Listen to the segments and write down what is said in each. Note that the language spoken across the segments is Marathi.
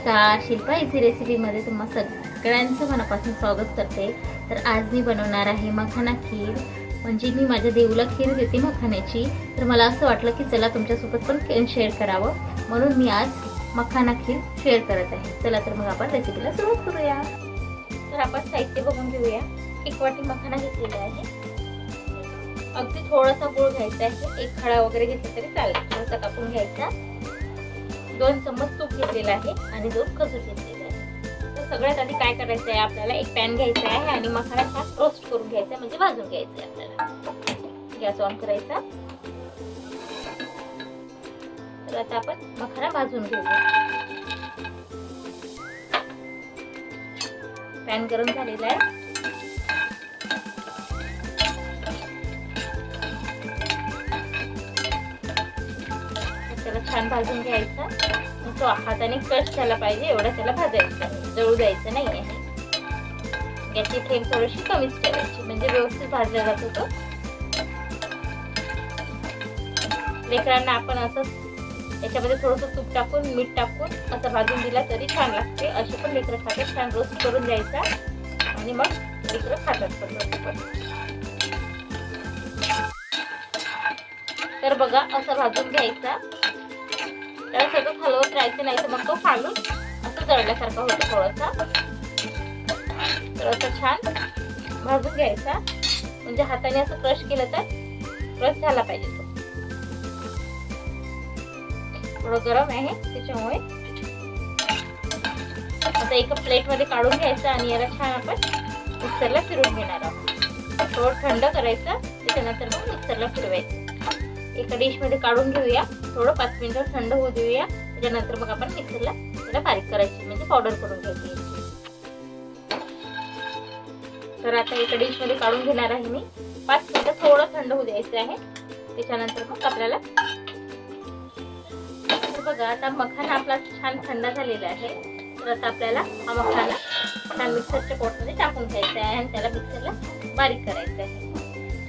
नमस्कार, शिल्पा इझी रेसिपीमध्ये तुम्हा सगळ्यांचं मनापासून स्वागत करते। तर आज मी बनवणार आहे मखाना खीर। म्हणजे मी माझ्या देऊला खीर देते मखाण्याची, तर मला असं वाटलं की चला तुमच्यासोबत पण शेअर करावं, म्हणून मी आज मखाना खीर शेअर करत आहे। चला तर मग आपण रेसिपीला सुरुवात करूया। तर आपण साहित्य बघून घेऊया। 1 वाटी मखाना घेतलेला आहे। अगदी थोडासा गुळ घ्यायचा आहे, 1 खडा वगैरे घेतला तरी चालेल, थोडासा कापून घ्यायचा। 2 चम्मच तूप घेतलेला आहे आणि 2 खजूर घेतलेले आहे। तर सगळ्यात आधी काय करायचं आहे, आपल्याला एक पॅन घ्यायचा आहे आणि मखाना छान रोस्ट करून घ्यायचा, म्हणजे भाजून घ्यायचा आहे आपल्याला। गॅस ऑन करायचा। तर आता आपण मखाना भाजून घेऊया। पॅन गरम झालेला आहे। त्याला छान भाजून घ्यायचा। तो हाताने कट झाला पाहिजे एवढा त्याला भाजायचा आहे, जळू द्यायचं नाही आहे। गॅसची फ्लेम थोडीशी कमीच ठेवायची, म्हणजे व्यवस्थित भाजला जातो तो। लेकरांना आपण असं याच्यामध्ये थोडंसं तूप टाकून मीठ टाकून असं भाजून दिला तरी छान लागते। असे पण लेकरं खातात। छान रोस्ट करून द्यायचा आणि मग लेकरं खातात पण। तर बघा असं भाजून घ्यायचा। त्याला सतत हलवत राहायचं, नाही तर मग तो फालून असं जळल्यासारखं होतं थोडंसं। तर असं छान भाजून घ्यायचा, म्हणजे हाताने असं क्रश केलं तर क्रश झाला पाहिजे तो। थोडं गरम आहे त्याच्यामुळे आता एका प्लेट मध्ये काढून घ्यायचं आणि याला छान आपण मिक्सरला फिरवून घेणार आहोत। थोडं थंड करायचं, त्याच्यानंतर मग मिक्सरला फिरवायचं। एका डिश मध्ये काढून घेऊया, थोडं 5 मिनिटं थंड होऊ देऊया, त्याच्यानंतर मग आपण मिक्सरला त्याला बारीक करायची, म्हणजे पावडर करून घ्यायची। तर आता एका डिश मध्ये काढून घेणार आहे मी। 5 मिनिटं थोडं थंड होऊ द्यायचं आहे, त्याच्यानंतर मग आपल्याला बघा आता मखाना आपला छान थंड झालेला आहे। तर आता आपल्याला हा मखाना छान मिक्सरच्या पॉटमध्ये टाकून घ्यायचा आहे आणि त्याला मिक्सरला बारीक करायचं आहे।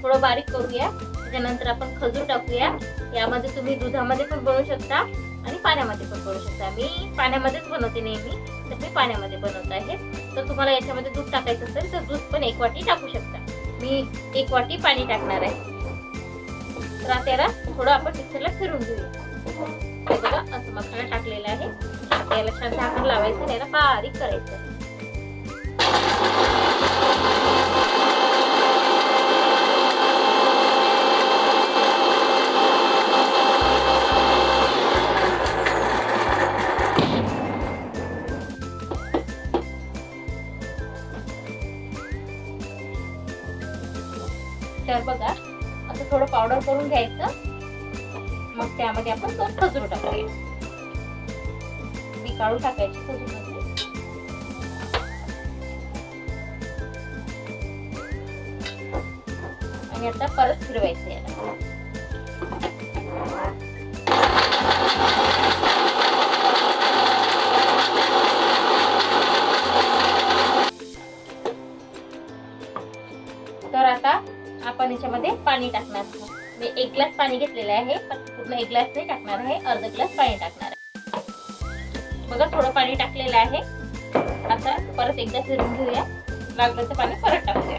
थोडं बारीक करूया, त्याच्यानंतर आपण खजूर टाकूया। यामध्ये तुम्ही दुधामध्ये पण बनवू शकता आणि पाण्यामध्ये पण बनवू शकता। मी पाण्यामध्येच बनवते नेहमी, तर मी पाण्यामध्ये बनवत आहे। तर तुम्हाला याच्यामध्ये दूध टाकायचं असेल तर दूध पण 1 वाटी टाकू शकता। मी 1 वाटी पाणी टाकणार आहे। तर आता याला थोडं आपण मिक्सरला फिरून घेऊया। बघा असं मखाना टाकलेला आहे, याला छान झाकण लावायचं आणि याला बारीक करायचं। तर बघा असं थोडं पावडर करून घ्यायचं, मग त्यामध्ये आपण 2 खजूर टाकूया। ती काढून टाकायची खजूर मध्ये आणि आता परत फिरवायचं याला। तर आता आपण याच्यामध्ये पाणी टाकणार आहोत। मी 1 ग्लास पाणी घेतलेलं आहे, पण पूर्ण 1 ग्लास नाही टाकणार आहे, अर्धा ग्लास पाणी टाकणार आहे। बघा थोडं पाणी टाकलेलं आहे। आता परत एकदा फिरवून घेऊया, लागलं तर पाणी परत टाकूया।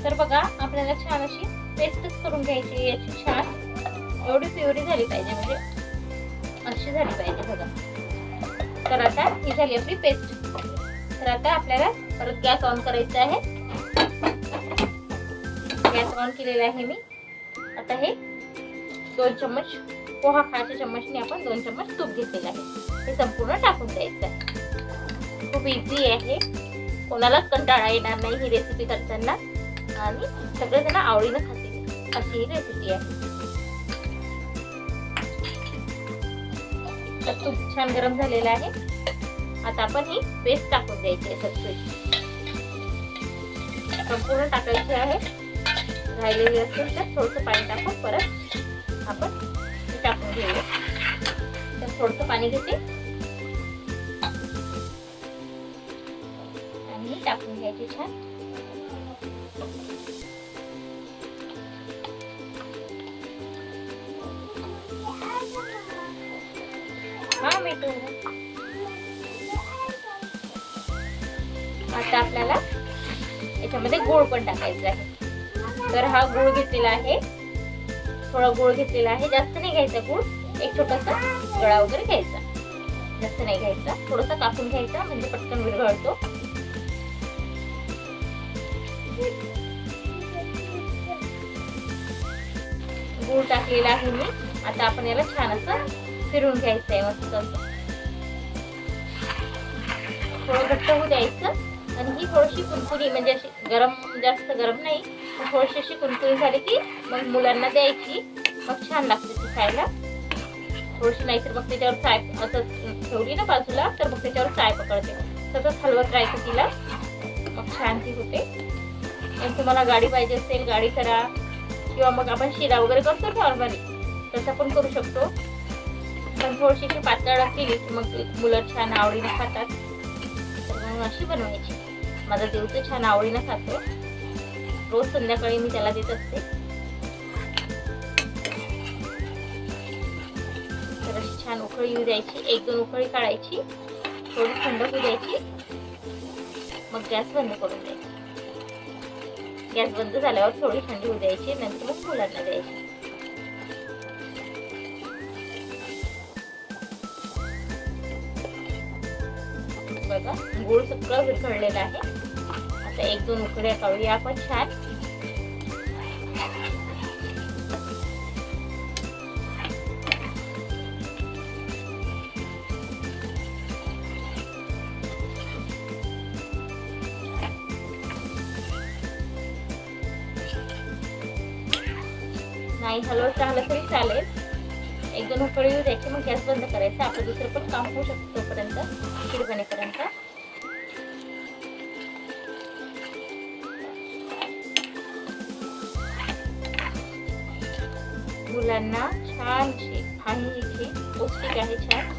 तर बघा आपल्याला छान अशी पेस्टच करून घ्यायची याची। छान एवढी प्युरी झाली पाहिजे, म्हणजे अशी झाली पाहिजे बघा। तर आता ही झाली आपली पेस्ट। तर आता आपल्याला परत गॅस ऑन करायचा आहे। गॅस ऑन केलेला आहे मी। आता हे 2 चम्मच पोहा खायच्या चम्मचने आपण 2 चम्मच तूप घेतलेलं आहे, हे संपूर्ण टाकून द्यायचं आहे। खूप इझी आहे, कोणालाच कंटाळा येणार नाही ही रेसिपी करताना, आणि सगळेजण आवडीनं खातील अशी ही रेसिपी आहे। तर तूप छान गरम झालेलं आहे। आता आपण ही पेस्ट टाकून द्यायची आहे सगळी, संपूर्ण टाकायची आहे। राहिलेली असेल तर थोडंसं पाणी टाकून परत आपण टाकून घेऊया। तर थोडंसं पाणी घेते आणि टाकून घ्यायची छान। हा मीठ. आता आपल्याला याच्यामध्ये गूळ पण टाकायचा आहे. तर हा गूळ घेतलेला आहे, थोडा गूळ घेतलेला आहे. जास्त नाही घ्यायचा गूळ, एक छोटासा गळा वगैरे घ्यायचा, जास्त नाही घ्यायचा. थोडासा कापून घ्यायचा म्हणजे पटकन विरघळतो. गूळ टाकलेला आहे मी. आता आपण याला छान असं फिरून घ्यायचं आहे, मस्त असं थोडं घट्ट होऊ द्यायचं. आणि ही थोडीशी कुणकुणी म्हणजे अशी गरम, जास्त गरम नाही, थोडीशी अशी कुणकुणी झाली की मग मुलांना द्यायची. मग छान लागते ती खायला. थोडीशी नाहीतर मग त्याच्यावर साय असं ठेवली ना बाजूला, तर मग त्याच्यावर साय पकडते. सतत हलवत राहायचं तिला, मग छान ती होते. आणि तुम्हाला गाडी पाहिजे असेल गाडी करा, किंवा मग आपण शिरा वगैरे करतो नॉर्मली, तसं पण करू शकतो. पण थोडीशी पातळ केली की मग मुलं छान आवडीने खातात. तर म्हणून अशी बनवायची. माझा देव तर छान आवडीने खातो. रोज संध्याकाळी मी त्याला देत असते. तर अशी छान उकळी येऊ द्यायची, 1-2 उकळी काढायची, थोडी थंड होऊ द्यायची. मग गॅस बंद करून द्यायची. गॅस बंद झाल्यावर थोडी थंडी होऊ द्यायची, नंतर मग मुलांना द्यायची. बघा गूळ सगळं विरघळलेलं आहे. आता 1-2 उकड्या काढूया आपण छान. नाही हलवत राहिलं तरी चालेल. 1-2 उकळी येऊ द्यायची, मग गॅस बंद करायचा. आपलं दुसरं पण काम होऊ शकतं तोपर्यंत, खीर बनेपर्यंत. मुलांना छान आहे, इथे पौष्टिक आहे छान.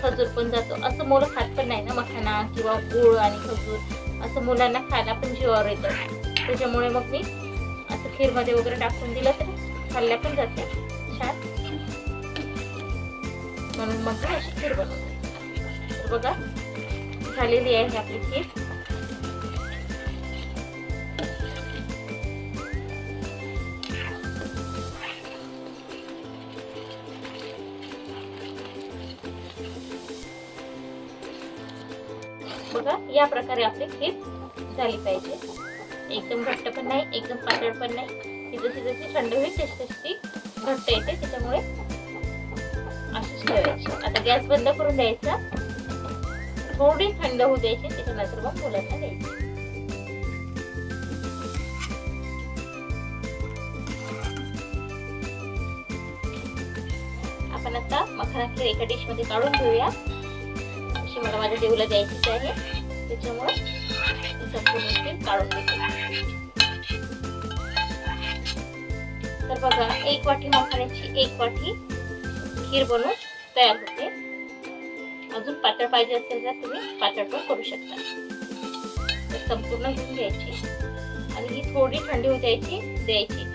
खजूर पण जातो, असं मुलं खात पण नाही ना मखाना किंवा गूळ आणि खजूर, असं मुलांना खायला पण जीवावर येतं. त्याच्यामुळे मग मी असं खीरमध्ये वगैरे टाकून दिलं तर खाल्ल्या पण जाते छान. म्हणून मग मी अशी खीर बनवते. तर बघा झालेली आहे आपली खीर. बघा या प्रकारे आपली खीर झाली पाहिजे. एकदम घट्ट पण नाही, एकदम पातळ पण नाही. ती जशी जशी थंड होईल तशी तशी घट्ट येते. त्याच्यामुळे अशीच ठेवायची. आता गॅस बंद करून द्यायचा, थोडी थंड होऊ द्यायची, त्याच्यानंतर मग मुलांना द्यायची. आपण आता मखाना खीर एका डिश मध्ये काढून घेऊया. अशी मला माझ्या देऊला द्यायचीच आहे, त्याच्यामुळे संपूर्ण खीर काढून घेते. तर बघा 1 वाटी मखाण्याची 1 वाटी खीर बनवून तयार होते. अजून पातळ पाहिजे असेल तर तुम्ही पातळ पण करू शकता. तर संपूर्ण घेऊन घ्यायची आणि ही थोडी थंडी होऊ द्यायची.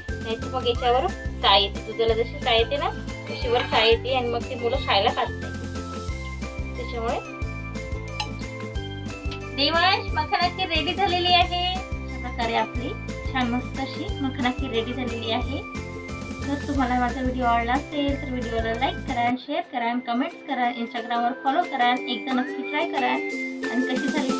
नाहीतर मग याच्यावर साय येते. दुधाला जशी साय येते ना तशी वर साय येते आणि मग ती मुलं खायला खात नाही. त्याच्यामुळे देवांश मखाना खीर रेडी झालेली आहे. अशा प्रकारे आपली छान मस्त अशी मखाना खीर रेडी झालेली आहे. जर तुम्हाला माझा व्हिडिओ आवडला असेल तर व्हिडिओला लाईक करा, शेअर करा, कमेंट्स करा, इंस्टाग्रामवर फॉलो करा, एकदा नक्की ट्राय करा आणि कशी झाली